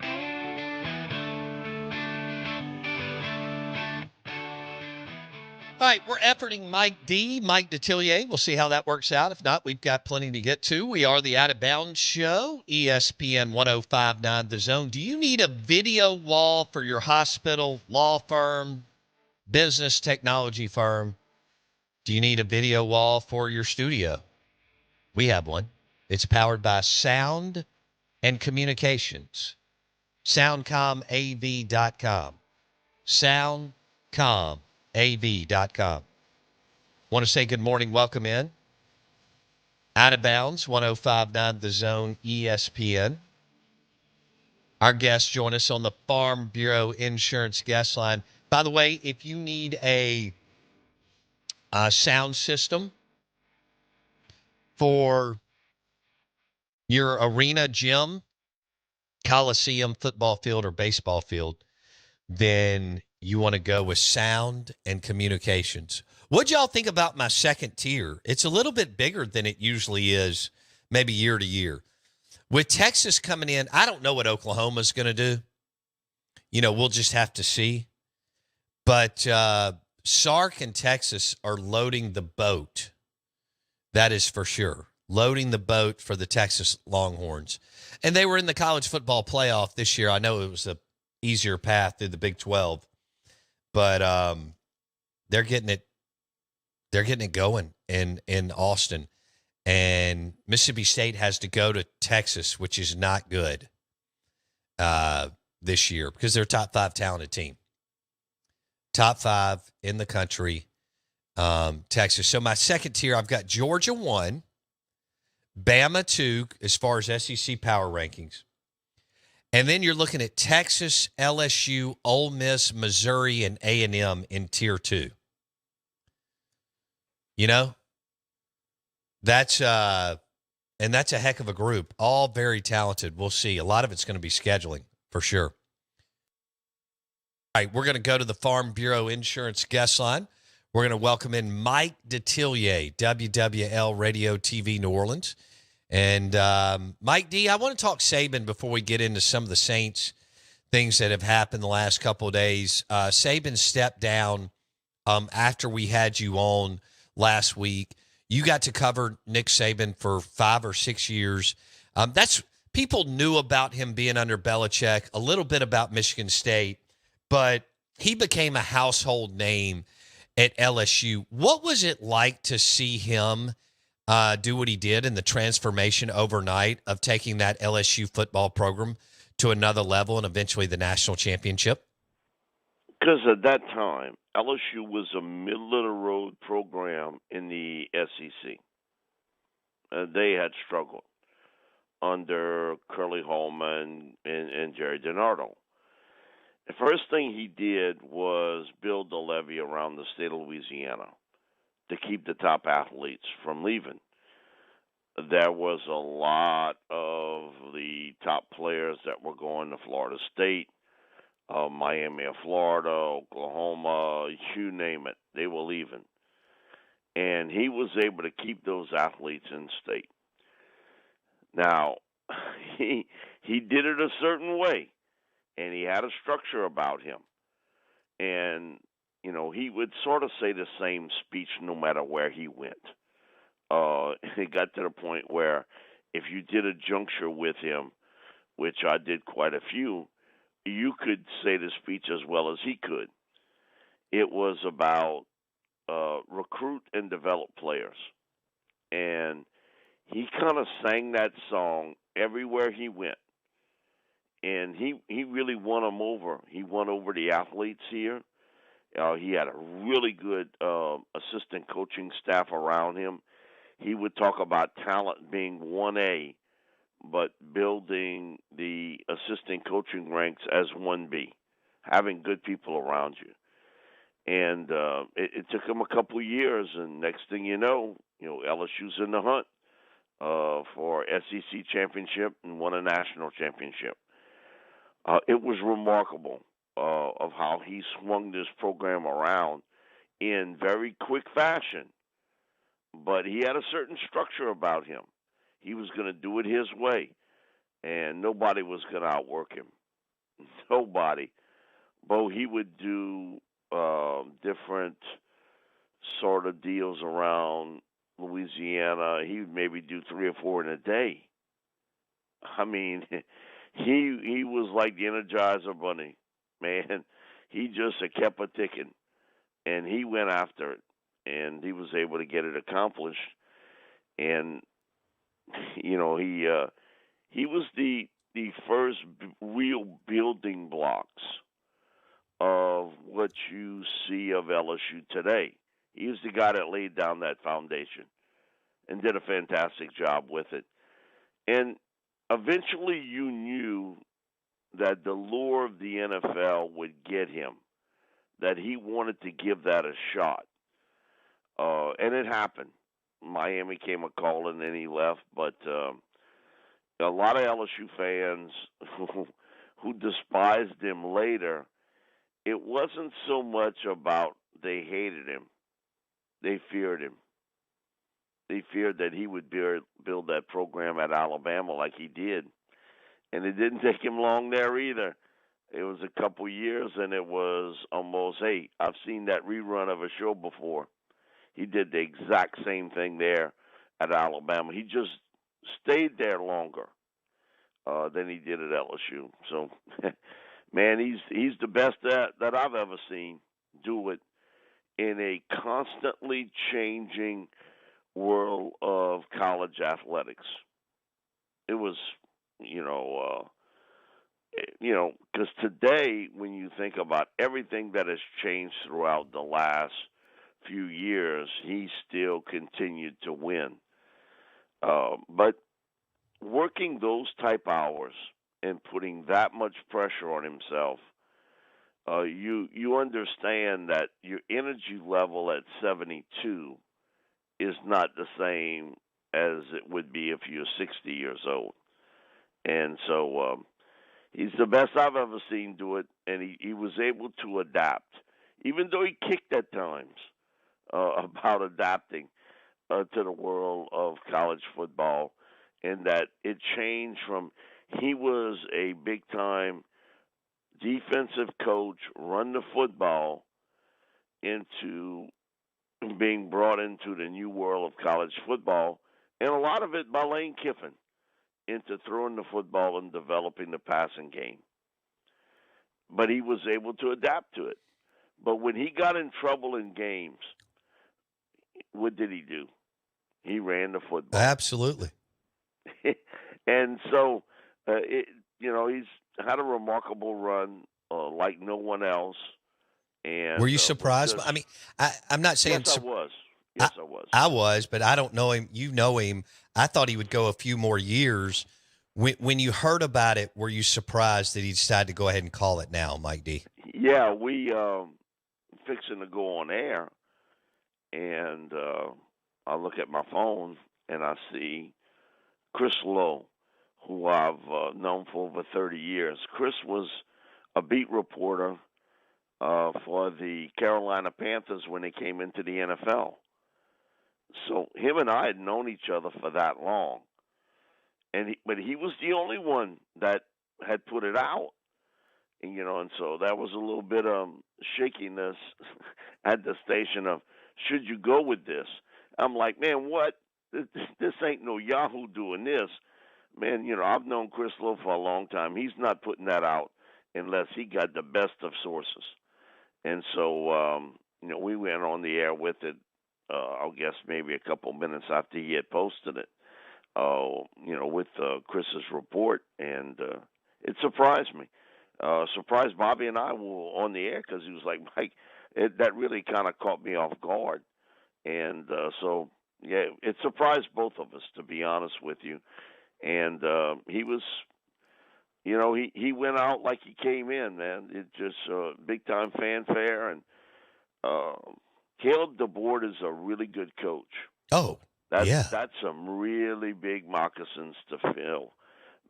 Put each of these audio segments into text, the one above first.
All right, we're efforting Mike Detillier. We'll see how that works out. If not, we've got plenty to get to. We are the Out of Bounds Show, ESPN 1059 The Zone. Do you need a video wall for your hospital, law firm, business technology firm? Do you need a video wall for your studio? We have one. It's powered by Sound and Communications. SoundcomAV.com. SoundcomAV.com. Want to say good morning, welcome in. Out of Bounds, 1059 The Zone, ESPN. Our guests join us on the Farm Bureau Insurance guest line. By the way, if you need a sound system for your arena, gym, coliseum, football field, or baseball field, then you want to go with Sound and Communications. What'd y'all think about my second tier? It's a little bit bigger than it usually is, maybe year to year. With Texas coming in, I don't know what Oklahoma's going to do. We'll just have to see. But Sark and Texas are loading the boat. That is for sure. Loading the boat for the Texas Longhorns. And they were in the college football playoff this year. I know it was a easier path through the Big 12, but they're getting it going in Austin, and Mississippi State has to go to Texas, which is not good this year because they're a top 5 talented team, top 5 in the country. Texas. So my second tier, I've got Georgia 1, Bama 2 as far as SEC power rankings. And then you're looking at Texas, LSU, Ole Miss, Missouri, and A&M in Tier 2. That's a heck of a group. All very talented. We'll see. A lot of it's going to be scheduling for sure. All right, we're going to go to the Farm Bureau Insurance guest line. We're going to welcome in Mike Detillier, WWL Radio TV New Orleans. And Mike D, I want to talk Saban before we get into some of the Saints things that have happened the last couple of days. Saban stepped down after we had you on last week. You got to cover Nick Saban for 5 or 6 years. People knew about him being under Belichick, a little bit about Michigan State, but he became a household name at LSU. What was it like to see him do what he did in the transformation overnight of taking that LSU football program to another level and eventually the national championship? Because at that time, LSU was a middle-of-the-road program in the SEC. They had struggled under Curly Holman and Jerry DiNardo. The first thing he did was build a levee around the state of Louisiana to keep the top athletes from leaving. There was a lot of the top players that were going to Florida State, Miami of Florida, Oklahoma, you name it. They were leaving. And he was able to keep those athletes in state. Now, he did it a certain way, and he had a structure about him. And, he would sort of say the same speech no matter where he went. It got to the point where if you did a juncture with him, which I did quite a few, you could say the speech as well as he could. It was about recruit and develop players. And he kind of sang that song everywhere he went. And he really won them over. He won over the athletes here. He had a really good assistant coaching staff around him. He would talk about talent being 1A, but building the assistant coaching ranks as 1B, having good people around you. And it took him a couple of years, and next thing you know, LSU's in the hunt for SEC championship and won a national championship. It was remarkable of how he swung this program around in very quick fashion. But he had a certain structure about him. He was going to do it his way, and nobody was going to outwork him. nobody. But he would do different sort of deals around Louisiana. He would maybe do 3 or 4 in a day. I mean, he was like the Energizer Bunny, man. He just kept a ticking, and he went after it, and he was able to get it accomplished. And he was the first real building blocks of what you see of LSU today. He was the guy that laid down that foundation and did a fantastic job with it. And eventually you knew that the lure of the NFL would get him, that he wanted to give that a shot. And it happened. Miami came a call and then he left. But a lot of LSU fans who despised him later, it wasn't so much about they hated him. They feared him. They feared that he would build that program at Alabama like he did. And it didn't take him long there either. It was a couple years, and it was almost, hey, I've seen that rerun of a show before. He did the exact same thing there at Alabama. He just stayed there longer than he did at LSU. So, man, he's the best that I've ever seen do it in a constantly changing world of college athletics. It was, because today, when you think about everything that has changed throughout the last few years, he still continued to win. But working those type hours and putting that much pressure on himself, you understand that your energy level at 72 is not the same as it would be if you're 60 years old. And so he's the best I've ever seen do it, and he was able to adapt, even though he kicked at times about adapting to the world of college football, and that it changed from he was a big-time defensive coach, run the football, into being brought into the new world of college football, and a lot of it by Lane Kiffin, into throwing the football and developing the passing game. But he was able to adapt to it. But when he got in trouble in games, what did he do? He ran the football. Absolutely. And so, he's had a remarkable run like no one else. And were you surprised? I mean, I'm not saying. Yes, I was. Yes, I was. I was, but I don't know him. You know him. I thought he would go a few more years. When you heard about it, were you surprised that he decided to go ahead and call it now, Mike D? Yeah, we fixing to go on air, and I look at my phone and I see Chris Lowe, who I've known for over 30 years. Chris was a beat reporter for the Carolina Panthers when they came into the NFL. So him and I had known each other for that long, but he was the only one that had put it out, and so that was a little bit of shakiness at the station of, should you go with this? I'm like, man, what? This ain't no Yahoo doing this, man. I've known Chris Lowe for a long time. He's not putting that out unless he got the best of sources, and so we went on the air with it. I guess maybe a couple minutes after he had posted it, with Chris's report, and it surprised me. Surprised Bobby and I were on the air because he was like, Mike, that really kind of caught me off guard. And so, yeah, it surprised both of us, to be honest with you. And he was, he went out like he came in, man. It just big-time fanfare, and Caleb DeBoer is a really good coach. Oh, yeah. That's some really big moccasins to fill,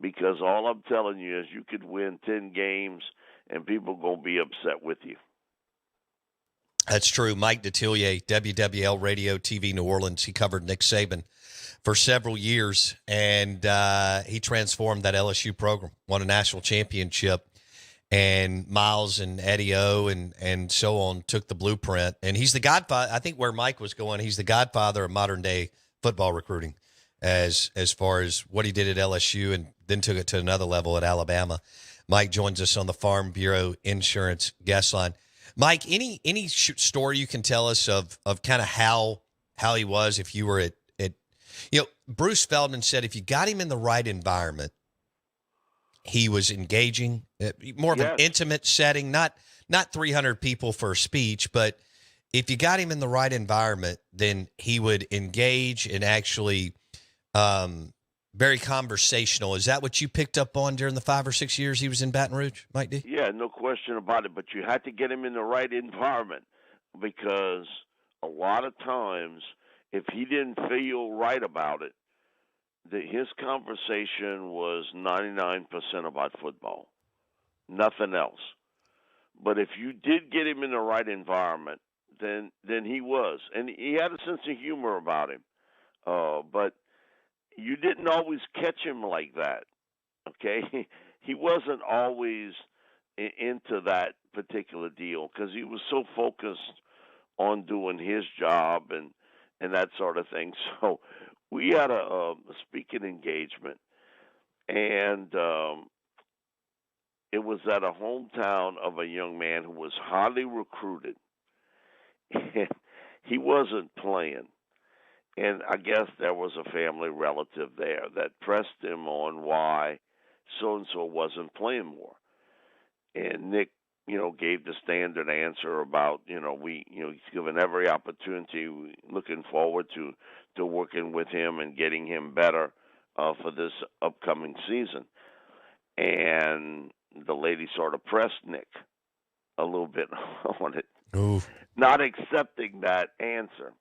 because all I'm telling you is you could win 10 games and people going to be upset with you. That's true. Mike Detillier, WWL Radio TV New Orleans. He covered Nick Saban for several years, and he transformed that LSU program, won a national championship. and Miles and Eddie O and so on took the blueprint. And he's the godfather. I think where Mike was going, he's the godfather of modern day football recruiting as far as what he did at LSU and then took it to another level at Alabama. Mike joins us on the Farm Bureau Insurance guest line. Mike, any story you can tell us of kind of how he was if you were at Bruce Feldman said if you got him in the right environment, he was engaging, more of an Yes. intimate setting, not 300 people for a speech, but if you got him in the right environment, then he would engage and actually very conversational. Is that what you picked up on during the 5 or 6 years he was in Baton Rouge, Mike D? Yeah, no question about it. But you had to get him in the right environment because a lot of times, if he didn't feel right about it, his conversation was 99% about football, nothing else. But if you did get him in the right environment, then he was, and he had a sense of humor about him. But you didn't always catch him like that. Okay, he wasn't always into that particular deal because he was so focused on doing his job and that sort of thing. So we had a speaking engagement, and it was at a hometown of a young man who was highly recruited, and he wasn't playing. And I guess there was a family relative there that pressed him on why so and so wasn't playing more. And Nick, gave the standard answer about, he's given every opportunity, looking forward to working with him and getting him better for this upcoming season. And the lady sort of pressed Nick a little bit on it, Ooh. not accepting that answer.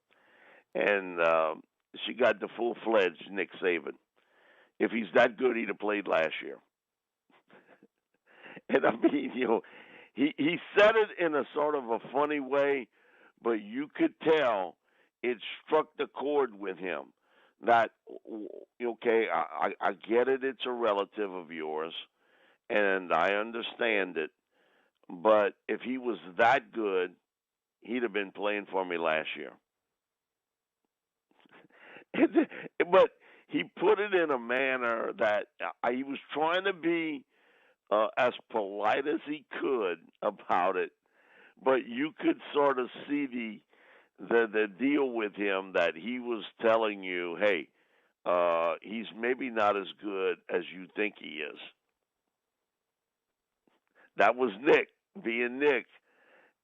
And she got the full-fledged Nick Saban. If he's that good, he'd have played last year. And I mean, he said it in a sort of a funny way, but you could tell it struck the chord with him. That, okay, I get it, it's a relative of yours, and I understand it, but if he was that good, he'd have been playing for me last year. But he put it in a manner that he was trying to be as polite as he could about it, but you could sort of see the deal with him that he was telling you, hey, he's maybe not as good as you think he is. That was Nick being Nick,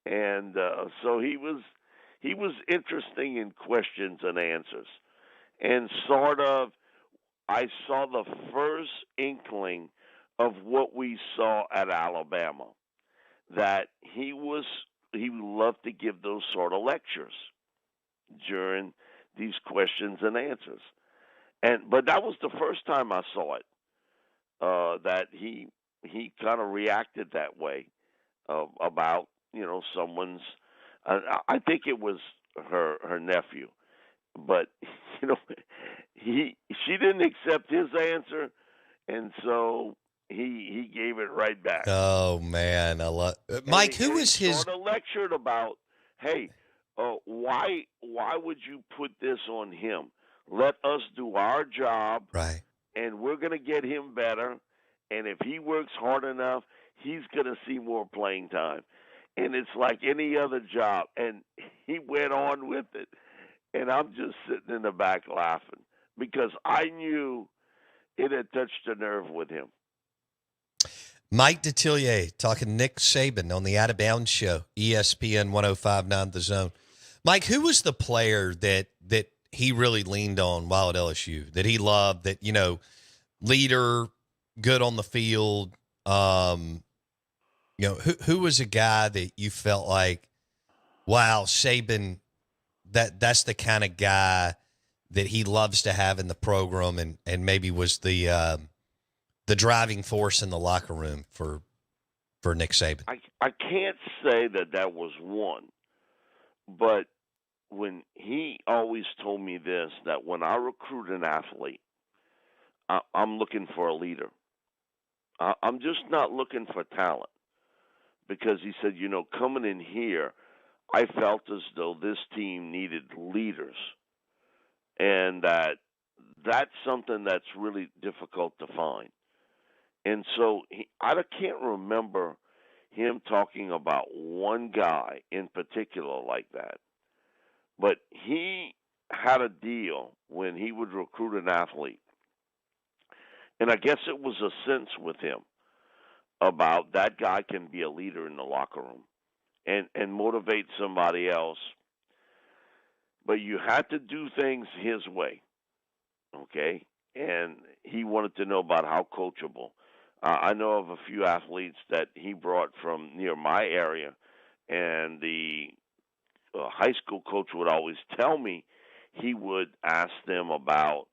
and so he was interesting in questions and answers, and sort of I saw the first inkling of what we saw at Alabama, that he loved to give those sort of lectures during these questions and answers. But that was the first time I saw it, that he kind of reacted that way about someone's. I think it was her nephew, but she didn't accept his answer, and so he gave it right back. Oh man, I love Mike. Who was his? Sort of lectured about, hey, why would you put this on him? Let us do our job, Right. and we're going to get him better. And if he works hard enough, he's going to see more playing time. And it's like any other job. And he went on with it, and I'm just sitting in the back laughing because I knew it had touched a nerve with him. Mike Detillier talking Nick Saban on the Out of Bounds show, ESPN 105.9 The Zone. Mike, who was the player that he really leaned on while at LSU, that he loved, that, leader, good on the field? Who was a guy that you felt like, wow, Saban, that's the kind of guy that he loves to have in the program and maybe was the driving force in the locker room for Nick Saban? I can't say that was one, but when he always told me this, that when I recruit an athlete, I'm looking for a leader. I'm just not looking for talent. because he said, coming in here, I felt as though this team needed leaders, and that's something that's really difficult to find. And so I can't remember him talking about one guy in particular like that, but he had a deal when he would recruit an athlete, and I guess it was a sense with him about that guy can be a leader in the locker room and motivate somebody else, but you had to do things his way, okay? And he wanted to know about how coachable. I know of a few athletes that he brought from near my area, and the high school coach would always tell me he would ask them about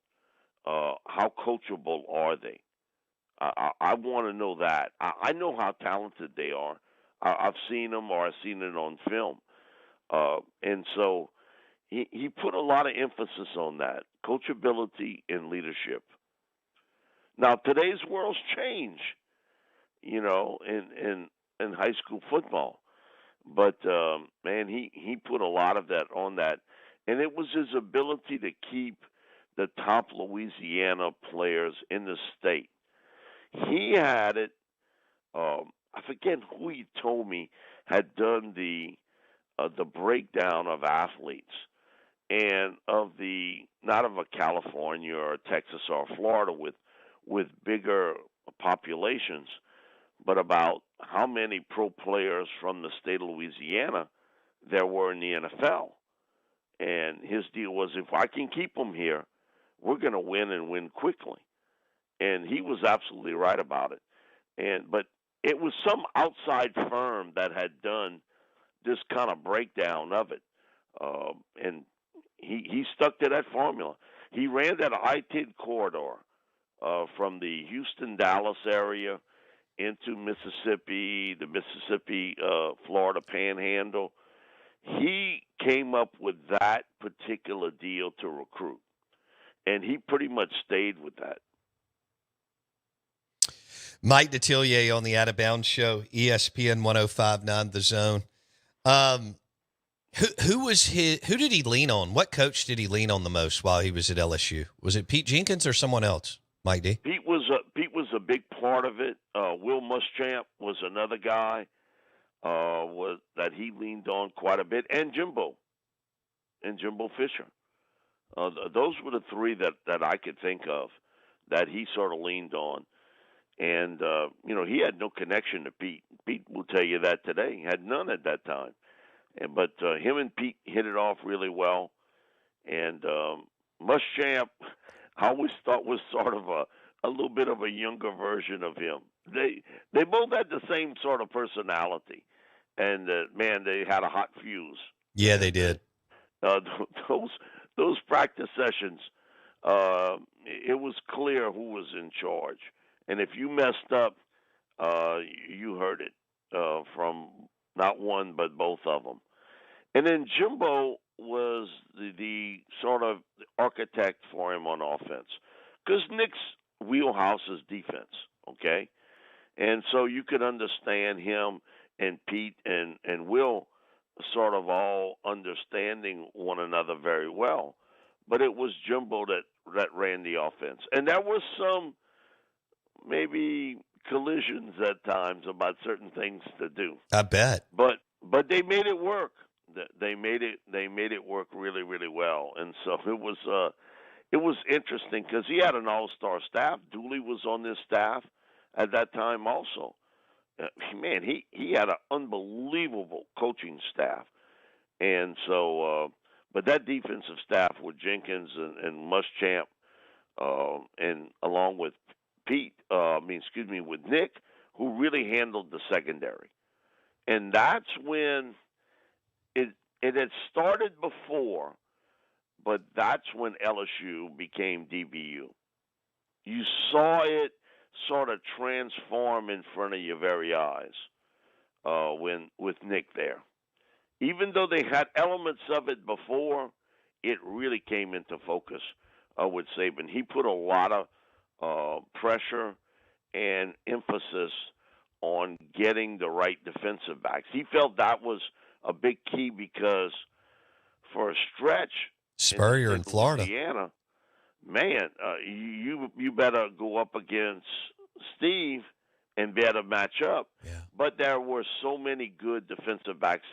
how coachable are they. I want to know that. I know how talented they are. I've seen them, or I've seen it on film, and so he put a lot of emphasis on that coachability and leadership. Now today's world's changed, in high school football, but man, he put a lot of that on that, and it was his ability to keep the top Louisiana players in the state. He had it. I forget who he told me had done the breakdown of athletes and of the not of a California or Texas or Florida with bigger populations, but about how many pro players from the state of Louisiana there were in the NFL. And his deal was, if I can keep them here, we're going to win and win quickly. And he was absolutely right about it. But it was some outside firm that had done this kind of breakdown of it, and he stuck to that formula. He ran that I-10 corridor from the Houston-Dallas area into Mississippi, the Mississippi-Florida Panhandle. He came up with that particular deal to recruit, and he pretty much stayed with that. Mike Detillier on the Out of Bounds Show, ESPN 105.9 The Zone. Who did he lean on? What coach did he lean on the most while he was at LSU? Was it Pete Jenkins or someone else, Mike D? Pete was a big part of it. Will Muschamp was another guy that he leaned on quite a bit, and Jimbo Fisher. Those were the three that I could think of that he sort of leaned on. And, he had no connection to Pete. Pete will tell you that today. He had none at that time. But him and Pete hit it off really well. And Muschamp, I always thought was sort of a little bit of a younger version of him. They both had the same sort of personality. And, man, they had a hot fuse. Yeah, they did. Those practice sessions, it was clear who was in charge. And if you messed up, you heard it from not one but both of them. And then Jimbo was the sort of architect for him on offense, because Nick's wheelhouse is defense, okay? And so you could understand him and Pete and Will sort of all understanding one another very well. But it was Jimbo that ran the offense. And there was some maybe collisions at times about certain things to do. I bet. But they made it work. They made it work really, really well. And so it was interesting because he had an all-star staff. Dooley was on this staff at that time also. Man, he had an unbelievable coaching staff. And so, but that defensive staff with Jenkins and Muschamp, and along with with Nick, who really handled the secondary. And that's when it had started before, but that's when LSU became DBU. You saw it sort of transform in front of your very eyes with Nick there. Even though they had elements of it before, it really came into focus with Saban. He put a lot of pressure and emphasis on getting the right defensive backs. He felt that was a big key because for a stretch Spurrier in Florida, Louisiana, man, you better go up against Steve and better match up. Yeah. But there were so many good defensive backs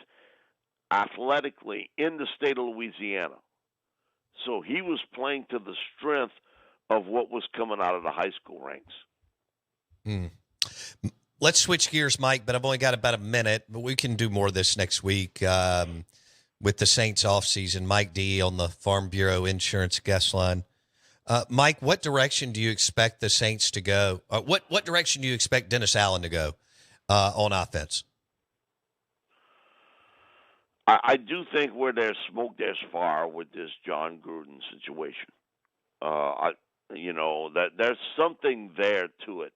athletically in the state of Louisiana. So he was playing to the strength of what was coming out of the high school ranks. Let's switch gears, Mike, but I've only got about a minute, but we can do more of this next week with the Saints offseason. Mike D on the Farm Bureau Insurance guest line. Mike, what direction do you expect the Saints to go? What direction do you expect Dennis Allen to go on offense? I do think where there's smoke, there's fire with this John Gruden situation. That there's something there to it.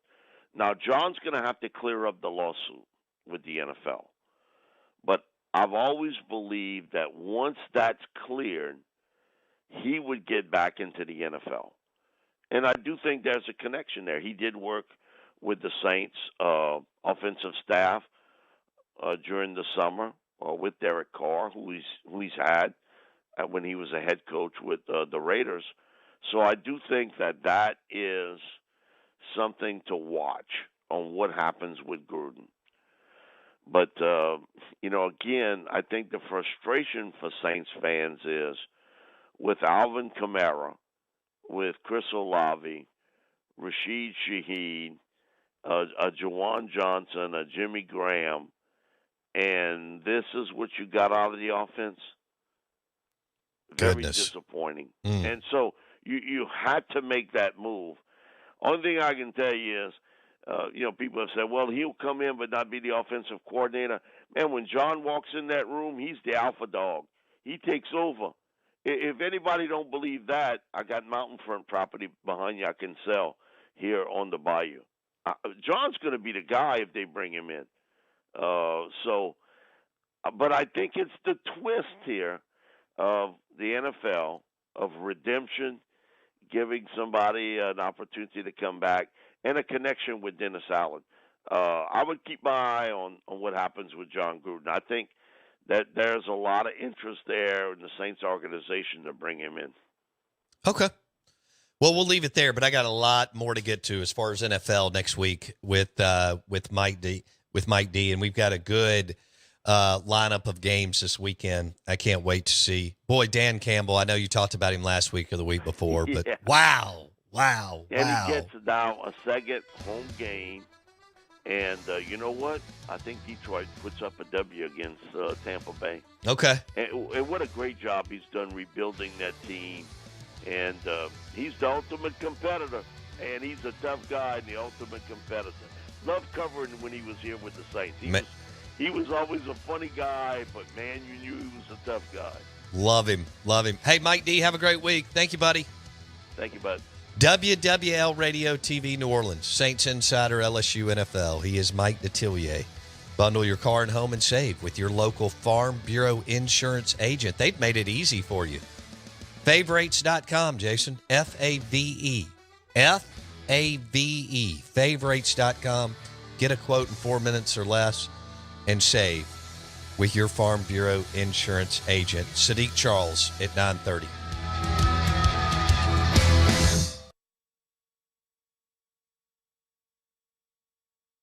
Now, John's going to have to clear up the lawsuit with the NFL. But I've always believed that once that's cleared, he would get back into the NFL. And I do think there's a connection there. He did work with the Saints offensive staff during the summer with Derek Carr, who he's had when he was a head coach with the Raiders. So I do think that is something to watch on what happens with Gruden. But, again, I think the frustration for Saints fans is with Alvin Kamara, with Chris Olave, Rashid Shaheed, a Jawan Johnson, a Jimmy Graham, and this is what you got out of the offense. Very disappointing. And so you had to make that move. Only thing I can tell you is, people have said, well, he'll come in but not be the offensive coordinator. Man, when John walks in that room, he's the alpha dog. He takes over. If anybody don't believe that, I got mountain front property behind you I can sell here on the bayou. John's going to be the guy if they bring him in. But I think it's the twist here of the NFL of redemption, giving somebody an opportunity to come back, and a connection with Dennis Allen. I would keep my eye on what happens with John Gruden. I think that there's a lot of interest there in the Saints organization to bring him in. Okay. Well, we'll leave it there, but I got a lot more to get to as far as NFL next week with Mike D. And we've got a good lineup of games this weekend. I can't wait to see. Boy, Dan Campbell, I know you talked about him last week or the week before, but wow. And he gets now a second home game. And you know what? I think Detroit puts up a W against Tampa Bay. Okay. And what a great job he's done rebuilding that team. And he's the ultimate competitor. And he's a tough guy and the ultimate competitor. Loved covering when he was here with the Saints. He was always a funny guy, but, man, you knew he was a tough guy. Love him. Hey, Mike D., have a great week. Thank you, buddy. Thank you, bud. WWL Radio TV New Orleans, Saints Insider, LSU NFL. He is Mike Detillier. Bundle your car and home and save with your local Farm Bureau Insurance agent. They've made it easy for you. Favorites.com, Jason. F-A-V-E. F-A-V-E. Favorites.com. Get a quote in 4 minutes or less and save with your Farm Bureau Insurance agent. Sadiq Charles at 9:30.